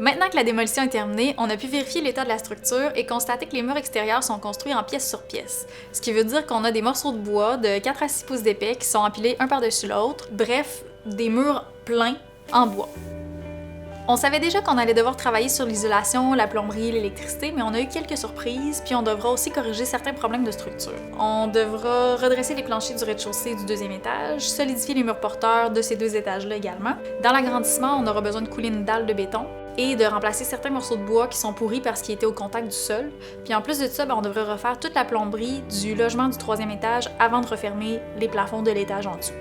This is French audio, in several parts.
Maintenant que la démolition est terminée, on a pu vérifier l'état de la structure et constater que les murs extérieurs sont construits en pièce sur pièce. Ce qui veut dire qu'on a des morceaux de bois de 4 à 6 pouces d'épais qui sont empilés un par-dessus l'autre, bref, des murs pleins en bois. On savait déjà qu'on allait devoir travailler sur l'isolation, la plomberie, l'électricité, mais on a eu quelques surprises, puis on devra aussi corriger certains problèmes de structure. On devra redresser les planchers du rez-de-chaussée du 2e étage, solidifier les murs porteurs de ces 2 étages-là également. Dans l'agrandissement, on aura besoin de couler une dalle de béton et de remplacer certains morceaux de bois qui sont pourris parce qu'ils étaient au contact du sol. Puis en plus de ça, on devrait refaire toute la plomberie du logement du 3e étage avant de refermer les plafonds de l'étage en dessous.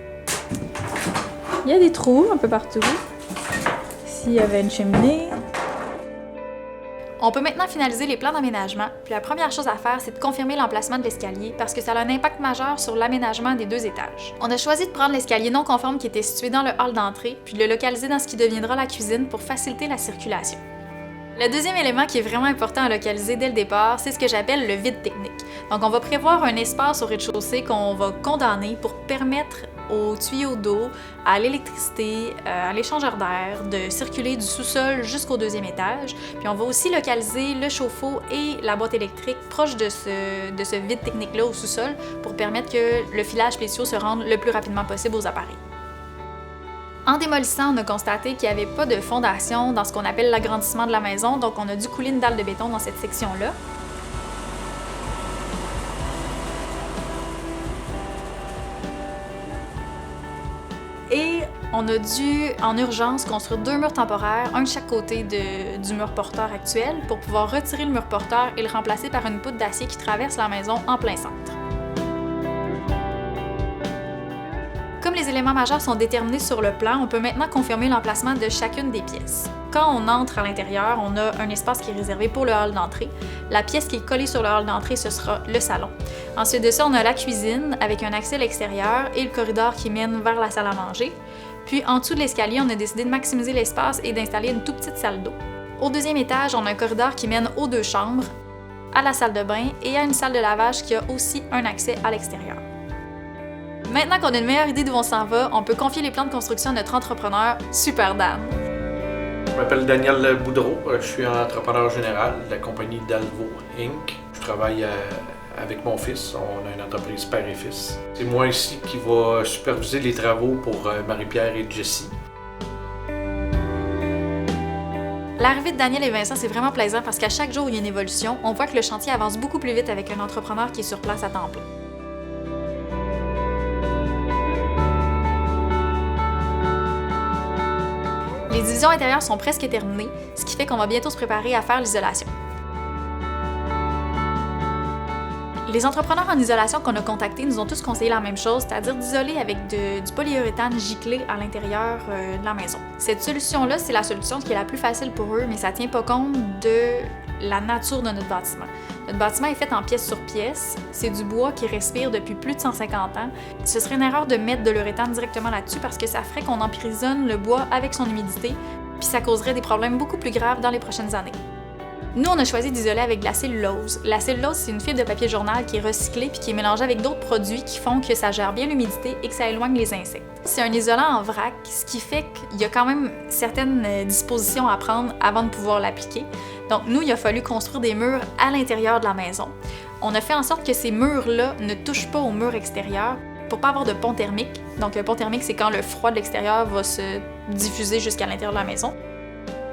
Il y a des trous un peu partout. Ici, il y avait une cheminée. On peut maintenant finaliser les plans d'aménagement, puis la première chose à faire, c'est de confirmer l'emplacement de l'escalier parce que ça a un impact majeur sur l'aménagement des 2 étages. On a choisi de prendre l'escalier non conforme qui était situé dans le hall d'entrée, puis de le localiser dans ce qui deviendra la cuisine pour faciliter la circulation. Le deuxième élément qui est vraiment important à localiser dès le départ, c'est ce que j'appelle le vide technique. Donc on va prévoir un espace au rez-de-chaussée qu'on va condamner pour permettre aux tuyaux d'eau, à l'électricité, à l'échangeur d'air, de circuler du sous-sol jusqu'au 2e étage. Puis on va aussi localiser le chauffe-eau et la boîte électrique proche de ce vide technique-là au sous-sol pour permettre que le filage et les tuyaux se rendent le plus rapidement possible aux appareils. En démolissant, on a constaté qu'il n'y avait pas de fondation dans ce qu'on appelle l'agrandissement de la maison, donc on a dû couler une dalle de béton dans cette section-là. Et on a dû, en urgence, construire 2 murs temporaires, un de chaque côté du mur porteur actuel, pour pouvoir retirer le mur porteur et le remplacer par une poutre d'acier qui traverse la maison en plein centre. Comme les éléments majeurs sont déterminés sur le plan, on peut maintenant confirmer l'emplacement de chacune des pièces. Quand on entre à l'intérieur, on a un espace qui est réservé pour le hall d'entrée. La pièce qui est collée sur le hall d'entrée, ce sera le salon. Ensuite de ça, on a la cuisine avec un accès à l'extérieur et le corridor qui mène vers la salle à manger. Puis en dessous de l'escalier, on a décidé de maximiser l'espace et d'installer une toute petite salle d'eau. Au 2e étage, on a un corridor qui mène aux 2 chambres, à la salle de bain et à une salle de lavage qui a aussi un accès à l'extérieur. Maintenant qu'on a une meilleure idée d'où on s'en va, on peut confier les plans de construction à notre entrepreneur, Super Dan. Je m'appelle Daniel Boudreau, je suis entrepreneur général de la compagnie Dalvo Inc. Je travaille avec mon fils, on a une entreprise père et fils. C'est moi ici qui va superviser les travaux pour Marie-Pierre et Jessie. L'arrivée de Daniel et Vincent, c'est vraiment plaisant parce qu'à chaque jour où il y a une évolution, on voit que le chantier avance beaucoup plus vite avec un entrepreneur qui est sur place à temps plein. Les divisions intérieures sont presque terminées, ce qui fait qu'on va bientôt se préparer à faire l'isolation. Les entrepreneurs en isolation qu'on a contactés nous ont tous conseillé la même chose, c'est-à-dire d'isoler avec du polyuréthane giclé à l'intérieur de la maison. Cette solution-là, c'est la solution qui est la plus facile pour eux, mais ça ne tient pas compte de la nature de notre bâtiment. Notre bâtiment est fait en pièce sur pièce, c'est du bois qui respire depuis plus de 150 ans. Ce serait une erreur de mettre de l'uréthane directement là-dessus parce que ça ferait qu'on emprisonne le bois avec son humidité, puis ça causerait des problèmes beaucoup plus graves dans les prochaines années. Nous, on a choisi d'isoler avec de la cellulose. La cellulose, c'est une fibre de papier journal qui est recyclée puis qui est mélangée avec d'autres produits qui font que ça gère bien l'humidité et que ça éloigne les insectes. C'est un isolant en vrac, ce qui fait qu'il y a quand même certaines dispositions à prendre avant de pouvoir l'appliquer. Donc nous, il a fallu construire des murs à l'intérieur de la maison. On a fait en sorte que ces murs-là ne touchent pas aux murs extérieurs pour pas avoir de pont thermique. Donc un pont thermique, c'est quand le froid de l'extérieur va se diffuser jusqu'à l'intérieur de la maison.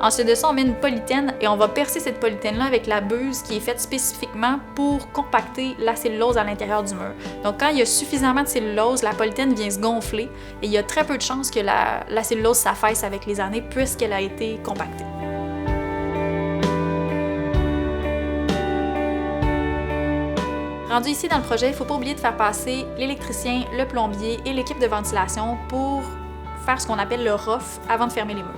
Ensuite de ça, on met une polythène et on va percer cette polythène-là avec la buse qui est faite spécifiquement pour compacter la cellulose à l'intérieur du mur. Donc quand il y a suffisamment de cellulose, la polythène vient se gonfler et il y a très peu de chances que la cellulose s'affaisse avec les années puisqu'elle a été compactée. Rendu ici dans le projet, il ne faut pas oublier de faire passer l'électricien, le plombier et l'équipe de ventilation pour faire ce qu'on appelle le rough avant de fermer les murs.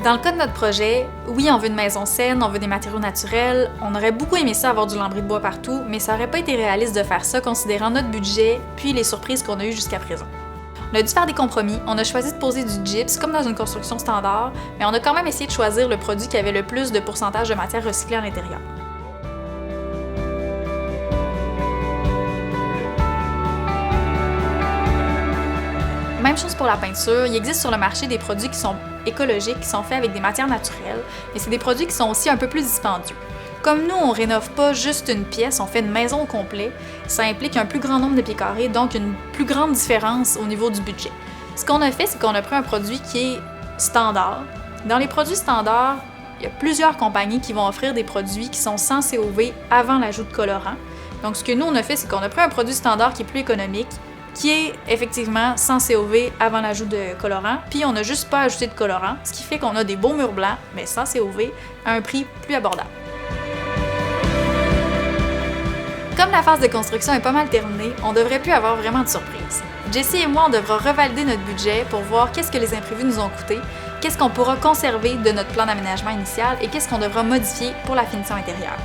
Dans le cas de notre projet, oui, on veut une maison saine, on veut des matériaux naturels, on aurait beaucoup aimé ça avoir du lambris de bois partout, mais ça aurait pas été réaliste de faire ça considérant notre budget puis les surprises qu'on a eues jusqu'à présent. On a dû faire des compromis, on a choisi de poser du gyps comme dans une construction standard, mais on a quand même essayé de choisir le produit qui avait le plus de pourcentage de matière recyclée à l'intérieur. Même chose pour la peinture, il existe sur le marché des produits qui sont écologiques, qui sont faits avec des matières naturelles, mais c'est des produits qui sont aussi un peu plus dispendieux. Comme nous, on rénove pas juste une pièce, on fait une maison au complet, ça implique un plus grand nombre de pieds carrés, donc une plus grande différence au niveau du budget. Ce qu'on a fait, c'est qu'on a pris un produit qui est standard. Dans les produits standards, il y a plusieurs compagnies qui vont offrir des produits qui sont sans COV avant l'ajout de colorant. Donc ce que nous, on a fait, c'est qu'on a pris un produit standard qui est plus économique, qui est effectivement sans COV avant l'ajout de colorant, puis on n'a juste pas ajouté de colorant, ce qui fait qu'on a des beaux murs blancs, mais sans COV, à un prix plus abordable. Comme la phase de construction est pas mal terminée, on devrait plus avoir vraiment de surprises. Jessie et moi, on devra revalider notre budget pour voir qu'est-ce que les imprévus nous ont coûté, qu'est-ce qu'on pourra conserver de notre plan d'aménagement initial et qu'est-ce qu'on devra modifier pour la finition intérieure.